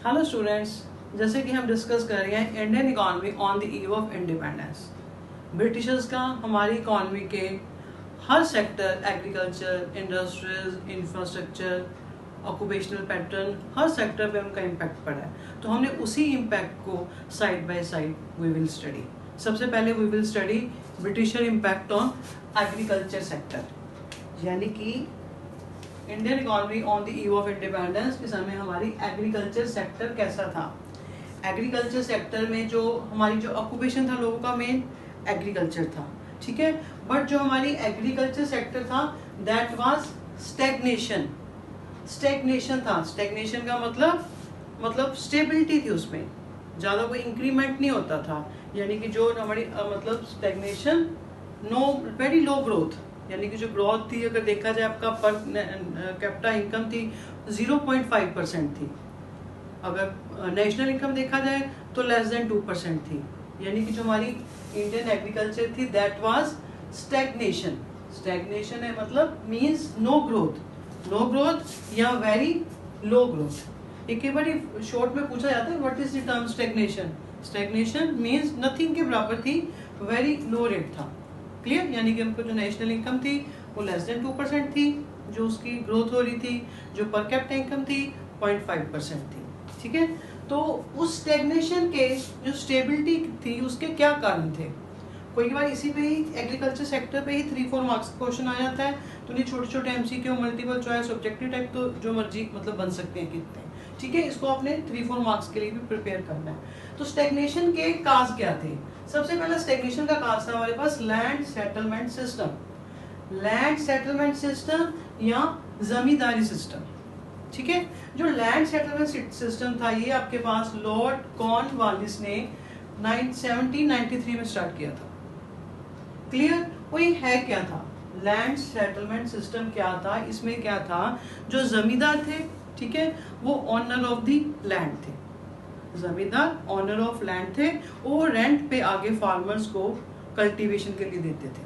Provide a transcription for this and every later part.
Hello students, जैसे कि हम डिस्कस कर रहे हैं Indian economy on the eve of independence. Britishers का हमारी इकॉनमी के हर sector, agriculture, industries, infrastructure, occupational pattern, हर सेक्टर पे उनका इम्पैक्ट पड़ा है। तो हमने उसी इम्पैक्ट को side by side we will study. सबसे पहले we will study Britisher impact on agriculture sector, यानी कि Indian economy on the eve of independence के समय हमारी एग्रीकल्चर सेक्टर कैसा था। एग्रीकल्चर सेक्टर में जो हमारी जो ऑक्यूपेशन था लोगों का मेन एग्रीकल्चर था, ठीक है। बट जो हमारी एग्रीकल्चर सेक्टर था दैट वाज स्टैग्नेशन था। स्टैग्नेशन का मतलब स्टेबिलिटी थी, उसमें ज़्यादा कोई इंक्रीमेंट नहीं होता था, यानी कि जो हमारी मतलब स्टैग्नेशन, वेरी लो ग्रोथ, यानी कि जो ग्रोथ थी अगर देखा जाए आपका पर कैपिटा इनकम थी 0.5% थी। अगर नेशनल इनकम देखा जाए तो लेस देन 2% थी, यानी कि जो हमारी इंडियन एग्रीकल्चर थी दैट वाज स्टैग्नेशन है मतलब मींस नो ग्रोथ या वेरी लो ग्रोथ। एक बार शॉर्ट में पूछा जाता है what is the term stagnation means nothing के बराबर थी, वेरी लो रेट था। क्लियर, यानी कि हमको जो नेशनल इनकम थी वो लेस देन 2% थी जो उसकी ग्रोथ हो रही थी, जो पर कैपिटा इनकम थी 0.5% थी, ठीक है। तो उस स्टैग्नेशन के जो स्टेबिलिटी थी उसके क्या कारण थे। कोई बार इसी पे ही एग्रीकल्चर सेक्टर पे ही 3-4 मार्क्स का क्वेश्चन आ जाता है, तो नहीं छोटे MCQ, multiple choice, objective type, तो जो मर्जी मतलब बन सकते हैं कितने, ठीक है। इसको आपने 3-4 मार्क्स के लिए भी प्रिपेयर करना है। तो स्टैग्नेशन के काज क्या थे। सबसे पहला स्टैग्नेशन का काज था हमारे पास लैंड सेटलमेंट सिस्टम या जमींदारी सिस्टम, ठीक है। जो लैंड सेटलमेंट सिस्टम था ये आपके पास लॉर्ड कॉर्नवालिस ने 1793 में स्टार्ट किया था। क्लियर, वो ये है क्या था लैंड सेटलमेंट सिस्टम, क्या था इसमें, क्या था जो जमींदार थे, ठीक है, वो ऑनर ऑफ द लैंड थे। जमींदार ऑनर ऑफ लैंड थे, वो रेंट पे आगे फार्मर्स को कल्टीवेशन के लिए देते थे,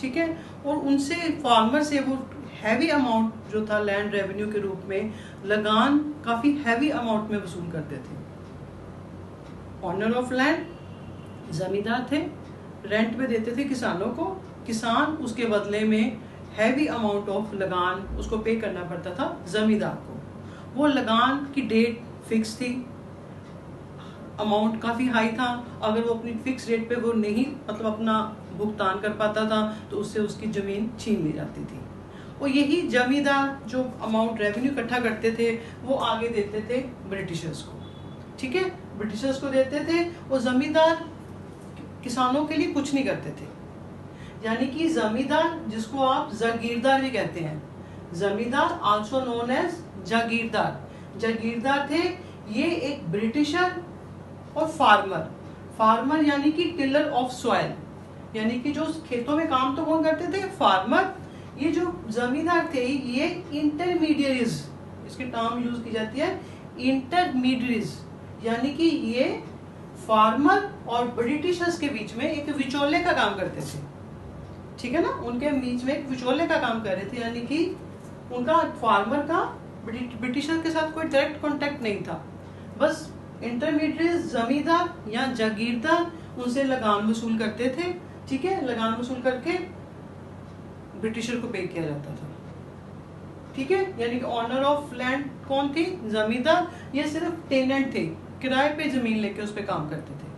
ठीक है। और उनसे फार्मर से वो हैवी अमाउंट जो था लैंड रेवेन्यू के रूप में लगान काफी हैवी अमाउंट में वसूल करते थे। ऑनर ऑफ लैंड जमींदार थे, रेंट पे देते थे किसानों को, किसान उसके बदले में हैवी अमाउंट ऑफ लगान उसको पे करना पड़ता था जमींदार को। वो लगान की डेट फिक्स थी, अमाउंट काफी हाई था, अगर वो अपनी फिक्स रेट पे वो नहीं मतलब अपना भुगतान कर पाता था तो उससे उसकी जमीन छीन ली जाती थी। और यही जमींदार जो अमाउंट रेवेन्यू इकट्ठा करते थे वो आगे देते थे ब्रिटिशर्स को, ठीक है, ब्रिटिशर्स को देते थे। वो जमींदार किसानों के लिए कुछ नहीं करते थे, यानी कि जमींदार जिसको आप जागीरदार भी कहते हैं, जमींदार आल्सो नोन एज जागीरदार थे। ये एक ब्रिटिशर और फार्मर यानी कि टिलर ऑफ सॉइल, यानी कि जो खेतों में काम तो कौन करते थे, फार्मर। ये जो जमींदार थे ये इंटरमीडियरीज, इसकी टर्म यूज की जाती है इंटरमीडियरीज, यानी कि ये फार्मर और ब्रिटिशर्स के बीच में एक विचोले का काम करते थे, ठीक है ना, उनके बीच में एक विचोले का काम कर रहे थे, यानी कि उनका फार्मर का ब्रिटिशर के साथ कोई डायरेक्ट कांटेक्ट नहीं था, बस इंटरमीडिएट जमींदार या जागीरदार उनसे लगान वसूल करते थे, ठीक है। लगान वसूल करके ब्रिटिशर को पे किया जाता था, ठीक है। यानी कि ऑनर ऑफ लैंड कौन थी, जमींदार। ये सिर्फ टेनेंट थे, किराए पे जमीन लेके उस पे काम करते थे,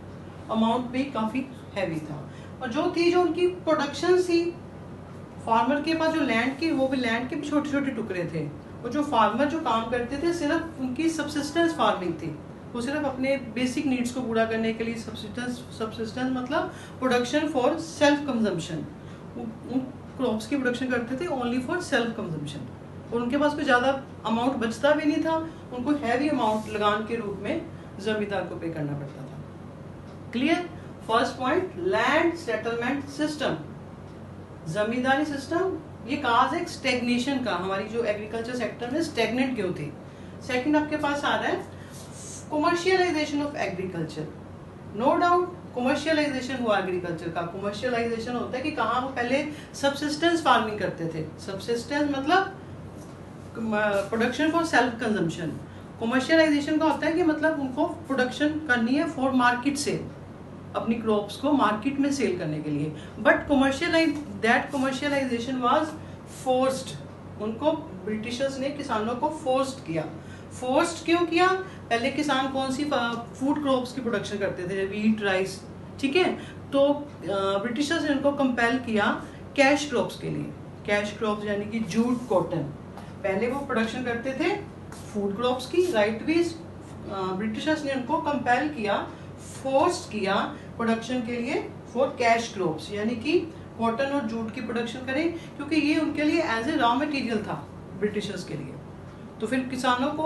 अमाउंट भी काफी हैवी था। और जो उनकी प्रोडक्शन थी, फार्मर के पास जो लैंड की, वो भी लैंड के भी छोटे टुकड़े थे। और जो फार्मर जो काम करते थे सिर्फ उनकी सबसिस्टेंस फार्मिंग थी, वो सिर्फ अपने बेसिक नीड्स को पूरा करने के लिए सबसिस्टेंस मतलब प्रोडक्शन फॉर सेल्फ कंजम्पशन, उन क्रॉप्स की प्रोडक्शन करते थे ओनली फॉर सेल्फ कंजम्पशन। और उनके पास कोई ज़्यादा अमाउंट बचता भी नहीं था, उनको हैवी अमाउंट लगान के रूप में जमींदार को पे करना पड़ता था। Clear, first point land settlement system, zamindari system, ये काज एक स्टैग्नेशन का, हमारी जो एग्रीकल्चर सेक्टर में स्टैग्नेंट क्यों थी। सेकंड आपके पास आ रहा है commercialisation of agriculture. No doubt commercialisation हुआ एग्रीकल्चर का। कमर्शियलाइजेशन होता है कि कहाँ वो पहले सबसिस्टेंस फार्मिंग करते थे, सबसिस्टेंस मतलब production for self consumption, commercialisation का होता है कि मतलब उनको प्रोडक्शन करनी है फॉर मार्केट सेल, अपनी क्रॉप्स को मार्केट में सेल करने के लिए। बट कमर्शियलाइजेशन वाज फोर्स्ड, उनको ब्रिटिशर्स ने किसानों को फोर्स्ड किया। फोर्स्ड क्यों किया? पहले किसान कौन सी फूड क्रॉप्स की प्रोडक्शन करते थे, व्हीट, राइस, ठीक है। तो ब्रिटिशर्स ने उनको कंपेल किया कैश क्रॉप्स के लिए। कैश क्रॉप्स यानी कि जूट, कॉटन, पहले वो प्रोडक्शन करते थे फूड क्रॉप्स की, राइट वीज। ब्रिटिशर्स ने उनको कंपेल किया, फोर्स किया प्रोडक्शन के लिए फॉर कैश क्रॉप्स, यानी कि कॉटन और जूट की प्रोडक्शन करें, क्योंकि ये उनके लिए एज ए रॉ मटेरियल था ब्रिटिशर्स के लिए। तो फिर किसानों को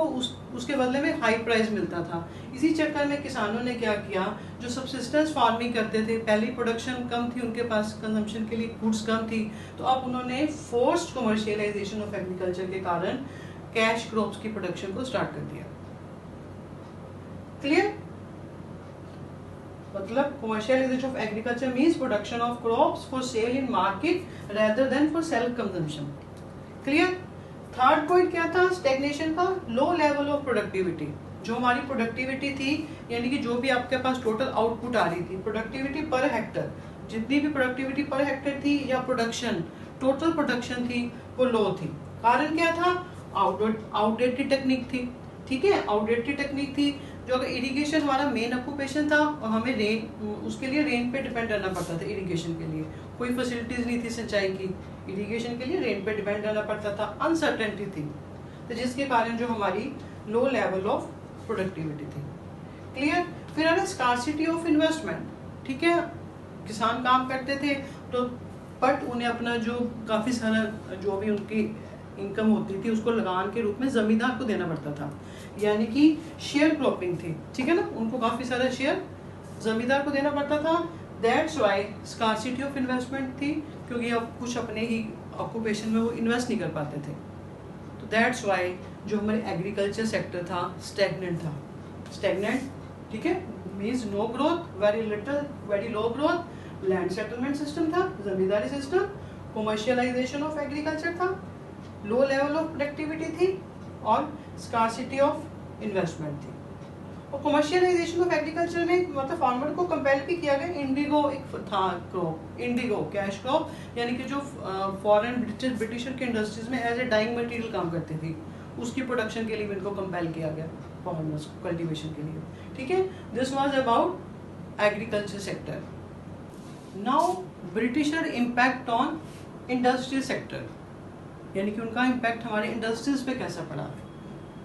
उसके बदले में हाई प्राइस मिलता था। इसी चक्कर में किसानों ने क्या किया, जो सबसिस्टेंस फार्मिंग करते थे, पहली प्रोडक्शन कम थी उनके पास, कंजम्पशन के लिए गुड्स कम थी, तो अब उन्होंने फोर्स्ड कमर्शियलाइजेशन ऑफ एग्रीकल्चर के कारण कैश क्रॉप्स की प्रोडक्शन को स्टार्ट कर दिया। क्लियर? मतलब commercialisation of agriculture means production of crops for sale in market rather than for self consumption. Clear? Third point क्या था स्टैग्नेशन का? Low level of productivity. जो हमारी प्रोडक्टिविटी थी, यानी कि जो भी आपके पास टोटल आउटपुट आ रही थी, प्रोडक्टिविटी पर हेक्टर, जितनी भी प्रोडक्टिविटी पर हेक्टर थी या प्रोडक्शन, टोटल प्रोडक्शन थी, वो लो थी। कारण क्या था? आउटडेटेड टेक्निक थी, ठीक है, आउटडेटेड टेक्निक थी। जो अगर इरिगेशन हमारा मेन ऑक्यूपेशन था और हमें रेन, उसके लिए रेन पे डिपेंड रहना पड़ता था। इरिगेशन के लिए कोई फैसिलिटीज नहीं थी सिंचाई की, इरिगेशन के लिए रेन पे डिपेंड रहना पड़ता था, अनसर्टेनिटी थी, तो जिसके कारण जो हमारी लो लेवल ऑफ प्रोडक्टिविटी थी। क्लियर? फिर आ स्कार्सिटी ऑफ इन्वेस्टमेंट, ठीक है, किसान काम करते थे तो बट उन्हें अपना जो काफी सारा जो भी उनकी इनकम होती थी उसको लगान के रूप में जमींदार को देना पड़ता था, यानी कि शेयर क्रॉपिंग थी, ठीक है ना, उनको काफी सारा शेयर जमींदार को देना पड़ता था। That's why scarcity of investment थी, क्योंकि अब कुछ अपने ही ऑक्यूपेशन में वो इन्वेस्ट नहीं कर पाते थे। तो दैट्स वाई जो हमारे एग्रीकल्चर सेक्टर था स्टैग्नेंट था। स्टैग्नेंट, ठीक है, means no growth, very little, very low growth, land settlement system था, zamindari system, commercialisation of agriculture था, लो लेवल ऑफ प्रोडक्टिविटी थी और स्कार्सिटी ऑफ इन्वेस्टमेंट थी। और कमर्शियलाइजेशन ऑफ एग्रीकल्चर में मतलब फार्मर को कंपेल भी किया गया। इंडिगो एक था क्रॉप, इंडिगो कैश क्रॉप, यानी कि जो फॉरेन ब्रिटिशर के इंडस्ट्रीज में एज ए डाइंग मटेरियल काम करती थी, उसकी प्रोडक्शन के लिए इनको कंपेल किया गया फार्मर्स को कल्टीवेशन के लिए, ठीक है। This was about agriculture sector. Now britisher impact on industrial sector, यानी कि उनका इम्पैक्ट हमारे इंडस्ट्रीज पे कैसा पड़ा।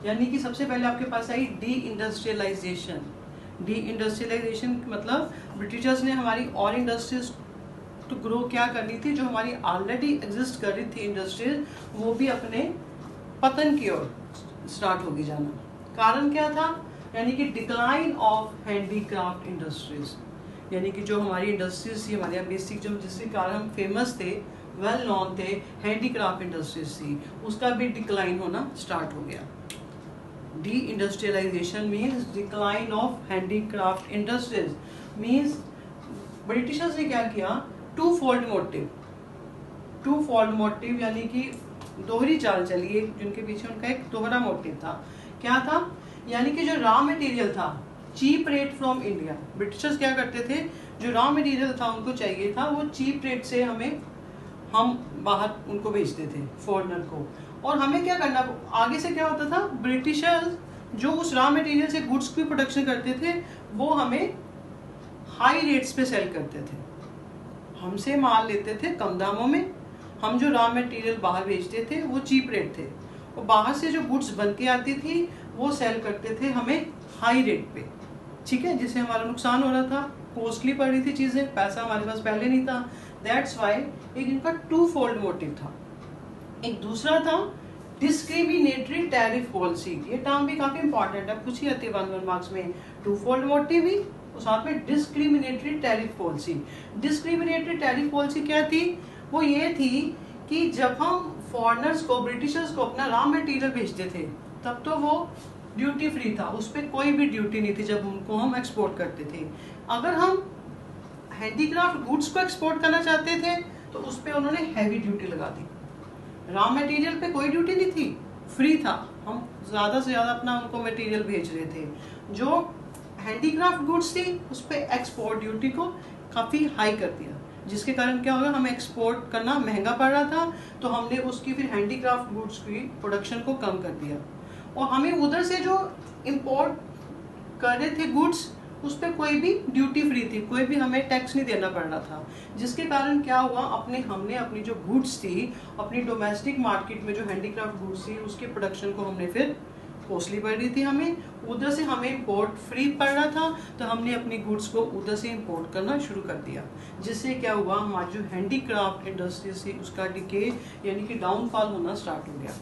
यानी कि सबसे पहले आपके पास आई डी इंडस्ट्रियलाइजेशन। डी इंडस्ट्रियलाइजेशन मतलब ब्रिटिशर्स ने हमारी और इंडस्ट्रीज तो ग्रो क्या करनी थी, जो हमारी ऑलरेडी एग्जिस्ट कर रही थी इंडस्ट्रीज, वो भी अपने पतन की ओर स्टार्ट होगी जाना। कारण क्या था? यानी कि डिक्लाइन ऑफ हैंडीक्राफ्ट इंडस्ट्रीज, यानी कि जो हमारी इंडस्ट्रीज थी, हमारे यहाँ बेसिक जो जिसके कारण हम फेमस थे, वेल नोन थे, हैंडीक्राफ्ट इंडस्ट्रीज थी, उसका भी डिक्लाइन होना स्टार्ट हो गया। Deindustrialisation means decline of handicraft industries. Means Britishers ने क्या किया, टू फोल्ड मोटिव, यानी कि दोहरी चाल चली, एक जिनके पीछे उनका एक दोहरा मोटिव था। क्या था? यानी कि जो रॉ मटेरियल था, cheap rate from India. Britishers क्या करते थे, जो रॉ मटेरियल था उनको चाहिए था, वो चीप रेट से हम बाहर उनको भेजते थे फॉरेनर को। और हमें क्या करना, आगे से क्या होता था, ब्रिटिशर्स जो उस रॉ मटेरियल से गुड्स की प्रोडक्शन करते थे वो हमें हाई रेट्स पे सेल करते थे, हमसे माल लेते थे कम दामों में, हम जो रॉ मटेरियल बाहर भेजते थे वो चीप रेट थे, और बाहर से जो गुड्स बन के आती थी वो सेल करते थे हमें हाई रेट पे, ठीक है, जिससे हमारा नुकसान हो रहा था, कॉस्टली पड़ रही थी चीजें, पैसा हमारे पास पहले नहीं था। दैट्स वाई एक इनका टू फोल्ड मोटिव था। एक दूसरा था डिस्क्रिमिनेटरी टैरिफ पॉलिसी। ये टर्म भी काफी इंपॉर्टेंट है, पूछी जाती है 1 मार्क्स में। टू फोल्ड मोटिव भी और साथ में discriminatory tariff policy. Discriminatory tariff policy क्या थी? वो ये थी कि जब हम फॉरेनर्स को, ब्रिटिशर्स को अपना रॉ मटेरियल भेजते थे तब तो वो ड्यूटी फ्री था, उस पर कोई भी ड्यूटी नहीं थी जब उनको हम एक्सपोर्ट करते थे। अगर हम हैंडीक्राफ्ट गुड्स को एक्सपोर्ट करना चाहते थे तो उस पर उन्होंने हैवी ड्यूटी लगा दी। रॉ मटेरियल पे कोई ड्यूटी नहीं थी, फ्री था, हम ज़्यादा से ज़्यादा अपना उनको मटेरियल भेज रहे थे। जो हैंडीक्राफ्ट गुड्स थी उस पर एक्सपोर्ट ड्यूटी को काफ़ी हाई कर दिया, जिसके कारण क्या होगा, हमें एक्सपोर्ट करना महंगा पड़ रहा था, तो हमने उसकी फिर हैंडीक्राफ्ट गुड्स की प्रोडक्शन को कम कर दिया। और हमें उधर से जो इम्पोर्ट कर रहे थे गुड्स, उस पर कोई भी ड्यूटी फ्री थी, कोई भी हमें टैक्स नहीं देना पड़ रहा था, जिसके कारण क्या हुआ, हमने अपनी जो गुड्स थी, अपनी डोमेस्टिक मार्केट में जो हैंडीक्राफ्ट गुड्स थी उसकी प्रोडक्शन को हमने फिर कॉस्टली पड़ रही थी, हमें उधर से हमें इम्पोर्ट फ्री पड़ रहा था, तो हमने अपनी गुड्स को उधर से इम्पोर्ट करना शुरू कर दिया, जिससे क्या हुआ, हमारी जो हैंडीक्राफ्ट इंडस्ट्रीज थी उसका डिके यानी कि डाउनफॉल होना स्टार्ट हो गया।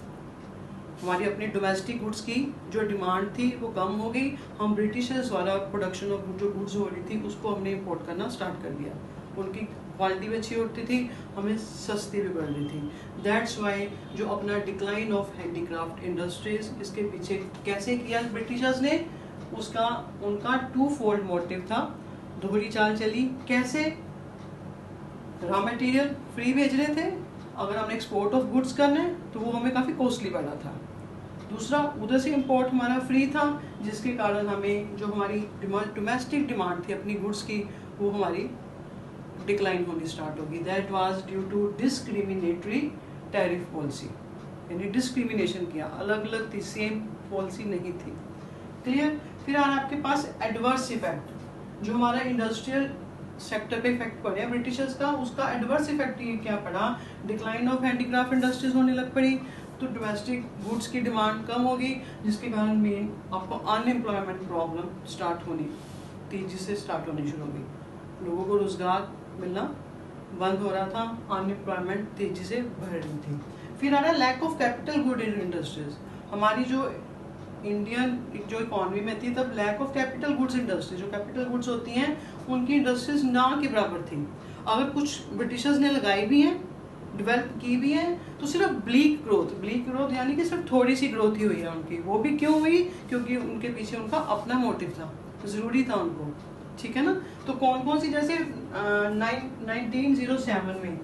हमारी अपनी डोमेस्टिक गुड्स की जो डिमांड थी वो कम हो गई, हम ब्रिटिशर्स वाला प्रोडक्शन ऑफ जो गुड्स हो रही थी उसको हमने इम्पोर्ट करना स्टार्ट कर दिया। उनकी क्वालिटी भी अच्छी होती थी, हमें सस्ती भी पड़ रही थी। दैट्स वाई जो अपना डिक्लाइन ऑफ हैंडीक्राफ्ट इंडस्ट्रीज, इसके पीछे कैसे किया ब्रिटिशर्स ने, उसका उनका टू फोल्ड मोटिव था, दोहरी चाल चली। कैसे? रॉ मटेरियल फ्री भेज रहे थे, अगर हमने एक्सपोर्ट ऑफ गुड्स करना है तो वो हमें काफ़ी कॉस्टली पड़ रहा था। दूसरा, उधर से इंपोर्ट हमारा फ्री था, जिसके कारण हमें जो हमारी डोमेस्टिक डिमांड थी अपनी गुड्स की, वो हमारी डिक्लाइन होनी स्टार्ट होगी। That was due to discriminatory tariff policy, यानी डिस्क्रिमिनेशन किया, अलग अलग थी, सेम पॉलिसी नहीं थी। क्लियर? फिर आ रहा आपके पास एडवर्स इफेक्ट, जो हमारा इंडस्ट्रियल सेक्टर पे इफेक्ट पड़े ब्रिटिशर्स का, उसका एडवर्स इफेक्ट ये क्या पड़ा, डिक्लाइन ऑफ हैंडीक्राफ्ट इंडस्ट्रीज होने लग पड़ी, तो डोमेस्टिक गुड्स की डिमांड कम होगी, जिसके कारण मेन आपको अनएम्प्लॉयमेंट प्रॉब्लम स्टार्ट होनी, तेजी से स्टार्ट होनी शुरू हो गई, लोगों को रोजगार मिलना बंद हो रहा था, अनएम्प्लॉयमेंट तेजी से बढ़ रही थी। फिर आ रहा है lack of capital good in industries. हमारी जो इंडियन जो इकोनॉमी में थी तब lack of capital goods industry, जो कैपिटल गुड्स होती हैं उनकी इंडस्ट्रीज ना के बराबर थी। अगर कुछ ब्रिटिशर्स ने लगाई भी हैं, डेवलप की भी है, तो सिर्फ ब्लीक ग्रोथ यानी कि सिर्फ थोड़ी सी ग्रोथ ही हुई है उनकी। वो भी क्यों हुई? क्योंकि उनके पीछे उनका अपना मोटिव था, जरूरी था उनको, ठीक है ना। तो कौन कौन सी, जैसे 1907 में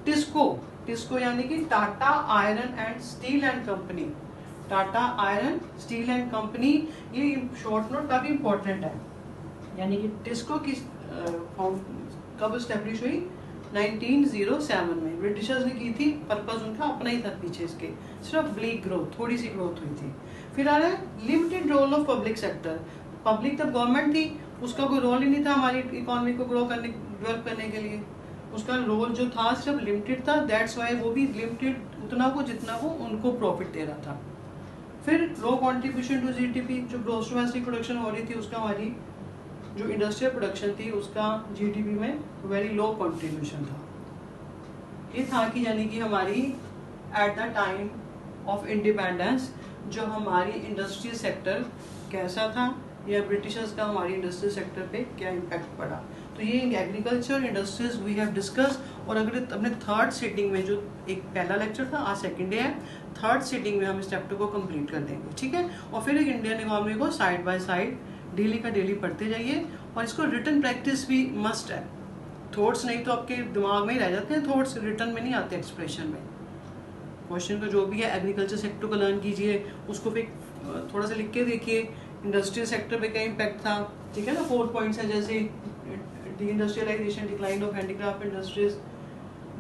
टिस्को यानी कि Tata iron and steel and company, Tata iron steel and company, ये शॉर्ट नोट काफी इंपॉर्टेंट है। यानी कि टिस्को की कब स्टैब्लिश हुई? 1907 में ब्रिटिशर्स ने की थी, पर्पस उनका अपना ही था पीछे इसके, सिर्फ ब्लीक ग्रोथ, थोड़ी सी ग्रोथ हुई थी। फिर आ रहा है limited role of public sector. Public तब गवर्नमेंट थी, उसका कोई रोल ही नहीं था हमारी इकोनॉमी को ग्रो करने, डेवलप करने के लिए, उसका रोल जो था सिर्फ लिमिटेड था। दैट्स वाई वो भी लिमिटेड, उतना को जितना वो उनको प्रॉफिट दे रहा था। फिर लो कॉन्ट्रीब्यूशन टू जीडीपी, जो ग्रॉस डोमेस्टिक प्रोडक्शन हो रही थी उसका, हमारी जो इंडस्ट्रियल प्रोडक्शन थी उसका जीडीपी में वेरी लो कंट्रीब्यूशन था। ये था कि यानी कि हमारी at the time of independence जो हमारी इंडस्ट्रियल सेक्टर कैसा था, या ब्रिटिशर्स का हमारी इंडस्ट्रियल सेक्टर पे क्या इम्पैक्ट पड़ा। तो ये agriculture industries we have discuss. और अगर अपने थर्ड सिटिंग में, जो एक पहला लेक्चर था, आज सेकेंड डे है, थर्ड सिटिंग में हम इस चैप्टर को कंप्लीट कर देंगे, ठीक है। और फिर एक इंडियन इकोनॉमी को साइड बाय साइड डेली का डेली पढ़ते जाइए, और इसको रिटन प्रैक्टिस भी मस्ट है। थॉट्स नहीं तो आपके दिमाग में ही रह जाते हैं, थॉट्स रिटन में नहीं आते, एक्सप्रेशन में। क्वेश्चन का जो भी है एग्रीकल्चर सेक्टर को लर्न कीजिए, उसको फिर थोड़ा सा लिख के देखिए, इंडस्ट्रियल सेक्टर पे क्या इम्पैक्ट था, ठीक है ना। 4 पॉइंट्स है, जैसे deindustrialisation, decline of handicraft industries,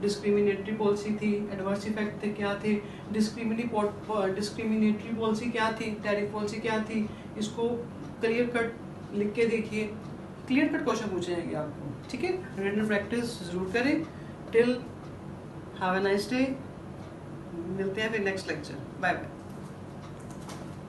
discriminatory policy थी, एडवर्स इफेक्ट थे क्या थे, डिस्क्रिमिनेटरी पॉलिसी क्या थी, टैरिफ पॉलिसी क्या थी, इसको क्लियर कट लिख के देखिए, क्लियर कट क्वेश्चन पूछे जाएंगे आपको, ठीक है। रिटन प्रैक्टिस जरूर करें। Till have a nice day, मिलते हैं फिर नेक्स्ट लेक्चर, बाय बाय।